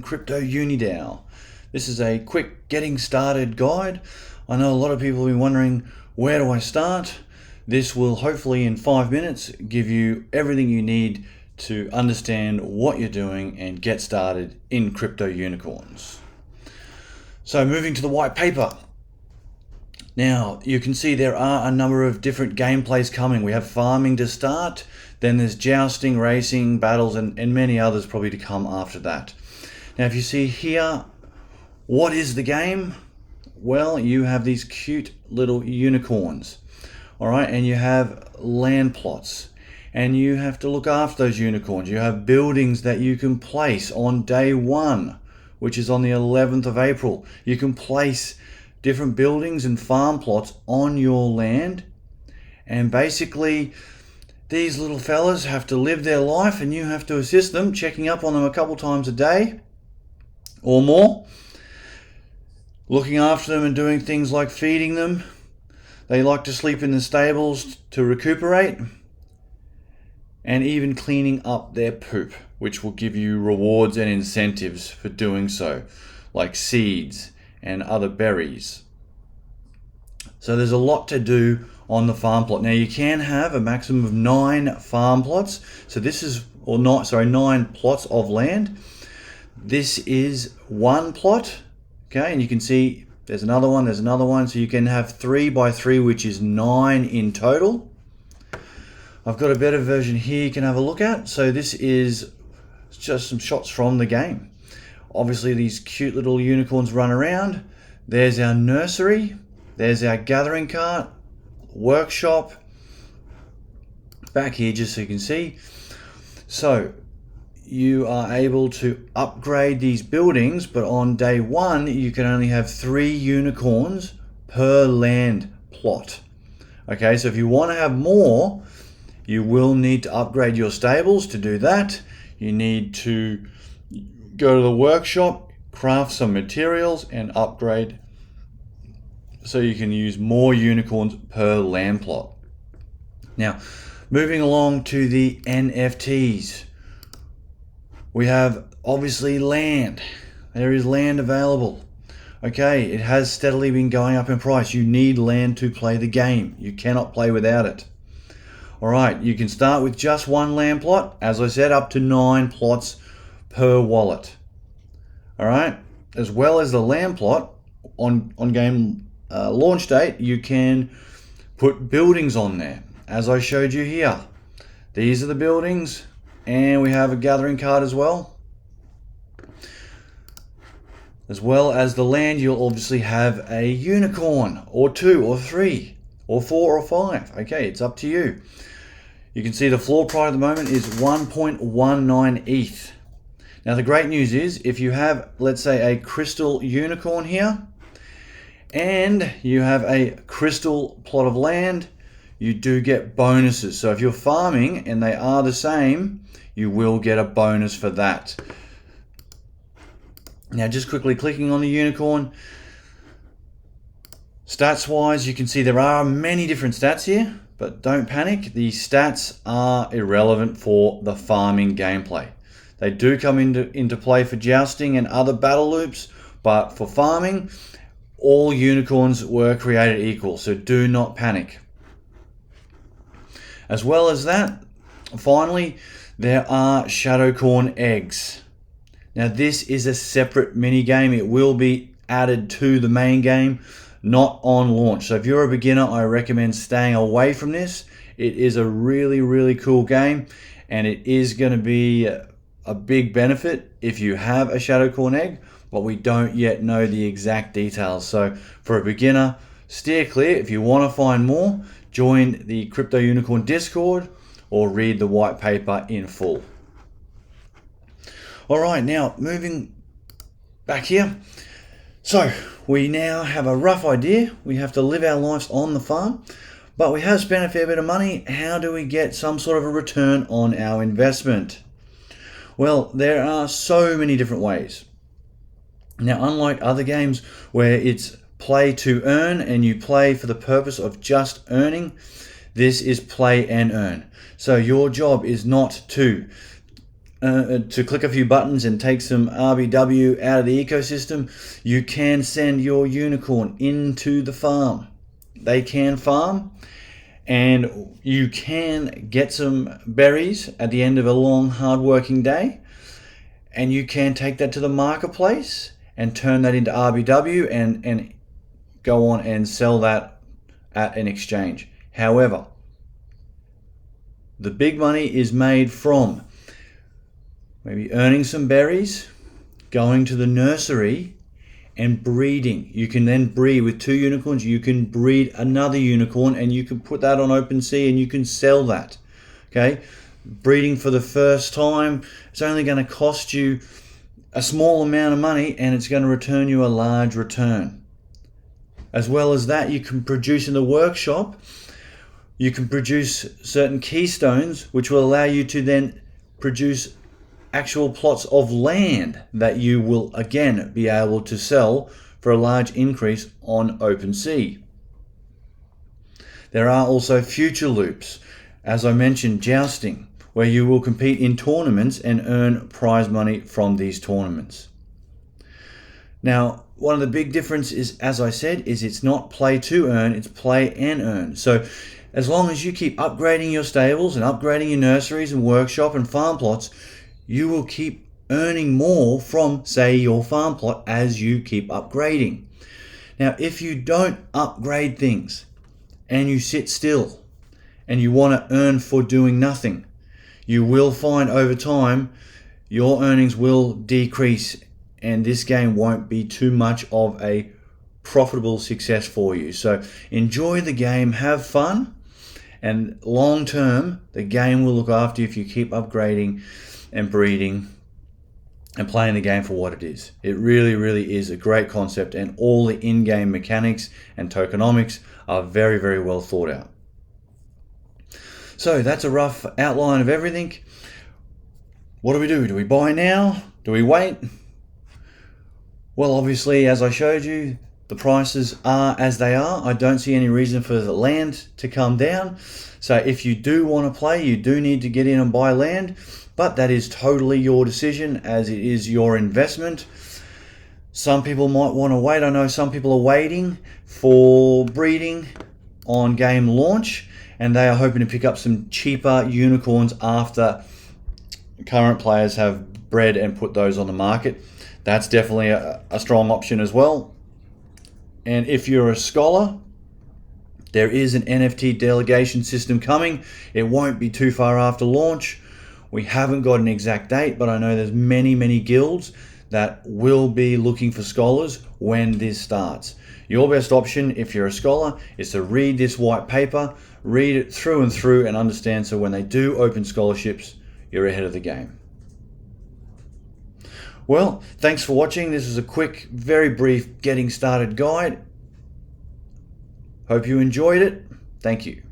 Crypto UniDAO. This is a quick getting started guide. I know a lot of people have been wondering, where do I start? This will hopefully in 5 minutes give you everything you need to understand what you're doing and get started in crypto unicorns. So moving to the white paper. Now you can see there are a number of different gameplays coming. We have farming to start, then there's jousting, racing, battles, and many others probably to come after that. Now if you see here, what is the game? Well, you have these cute little unicorns, all right, and you have land plots, and you have to look after those unicorns. You have buildings that you can place on day 1, which is on the 11th of April. You can place different buildings and farm plots on your land, and basically these little fellas have to live their life and you have to assist them, checking up on them a couple times a day or more, looking after them and doing things like feeding them. They like to sleep in the stables to recuperate, and even cleaning up their poop, which will give you rewards and incentives for doing so, like seeds and other berries. So there's a lot to do on the farm plot. Now you can have a maximum of 9 farm plots. So this is, 9 plots of land. This is 1 plot, okay, and you can see there's another one, so you can have 3 by 3, which is 9 in total. I've got a better version here you can have a look at. So this is just some shots from the game. Obviously these cute little unicorns run around. There's our nursery, there's our gathering cart, workshop, back here just so you can see. So you are able to upgrade these buildings, but on day 1 you can only have 3 unicorns per land plot. Okay, so if you want to have more, you will need to upgrade your stables. To do that, you need to go to the workshop, craft some materials and upgrade so you can use more unicorns per land plot. Now, moving along to the NFTs. We have obviously land. There is land available. Okay, it has steadily been going up in price. You need land to play the game. You cannot play without it. All right, you can start with just 1 land plot. As I said, up to 9 plots per wallet. All right, as well as the land plot on game launch date, you can put buildings on there, as I showed you here. These are the buildings, and we have a gathering card as well. As well as the land, you'll obviously have a unicorn, or 2 or 3 or 4 or 5. Okay, it's up to you. You can see the floor price at the moment is 1.19 ETH. Now the great news is, if you have, let's say, a crystal unicorn here, and you have a crystal plot of land, you do get bonuses. So if you're farming and they are the same, you will get a bonus for that. Now just quickly clicking on the unicorn, stats wise, you can see there are many different stats here, but don't panic. The stats are irrelevant for the farming gameplay. They do come into play for jousting and other battle loops, but for farming, all unicorns were created equal, so do not panic. As well as that, finally, there are shadowcorn eggs. Now this is a separate mini game. It will be added to the main game, not on launch. So if you're a beginner, I recommend staying away from this. It is a really, really cool game, and it is going to be a big benefit if you have a shadowcorn egg, but we don't yet know the exact details. So for a beginner, steer clear. If you want to find more, join the Crypto Unicorn Discord or read the white paper in full. All right, now moving back here. So we now have a rough idea. We have to live our lives on the farm, but we have spent a fair bit of money. How do we get some sort of a return on our investment? Well, there are so many different ways. Now, unlike other games where it's play to earn and you play for the purpose of just earning, this is play and earn. So your job is not to to click a few buttons and take some RBW out of the ecosystem, you can send your unicorn into the farm. They can farm, and you can get some berries at the end of a long, hard-working day, and you can take that to the marketplace and turn that into RBW and go on and sell that at an exchange. However, the big money is made from maybe earning some berries, going to the nursery, and breeding. You can then breed with 2 unicorns. You can breed another unicorn, and you can put that on OpenSea and you can sell that. Okay, breeding for the first time, it's only going to cost you a small amount of money, and it's going to return you a large return. As well as that, you can produce in the workshop, you can produce certain keystones which will allow you to then produce actual plots of land that you will again be able to sell for a large increase on OpenSea. There are also future loops, as I mentioned, jousting, where you will compete in tournaments and earn prize money from these tournaments. Now, one of the big differences, as I said, is it's not play to earn, it's play and earn. So as long as you keep upgrading your stables and upgrading your nurseries and workshop and farm plots, you will keep earning more from, say, your farm plot as you keep upgrading. Now, if you don't upgrade things and you sit still and you want to earn for doing nothing, you will find over time your earnings will decrease, and this game won't be too much of a profitable success for you. So enjoy the game, have fun, and long term, the game will look after you if you keep upgrading and breeding and playing the game for what it is. It really, really is a great concept, and all the in-game mechanics and tokenomics are very, very well thought out. So that's a rough outline of everything. What do we do? Do we buy now? Do we wait? Well, obviously, as I showed you, the prices are as they are. I don't see any reason for the land to come down. So if you do want to play, you do need to get in and buy land, but that is totally your decision as it is your investment. Some people might want to wait. I know some people are waiting for breeding on game launch, and they are hoping to pick up some cheaper unicorns after current players have bred and put those on the market. That's definitely a strong option as well. And if you're a scholar, there is an NFT delegation system coming. It won't be too far after launch. We haven't got an exact date, but I know there's many guilds that will be looking for scholars when this starts. Your best option, if you're a scholar, is to read this white paper, read it through and through, and understand so when they do open scholarships, you're ahead of the game. Well, thanks for watching. This is a quick, very brief getting started guide. Hope you enjoyed it. Thank you.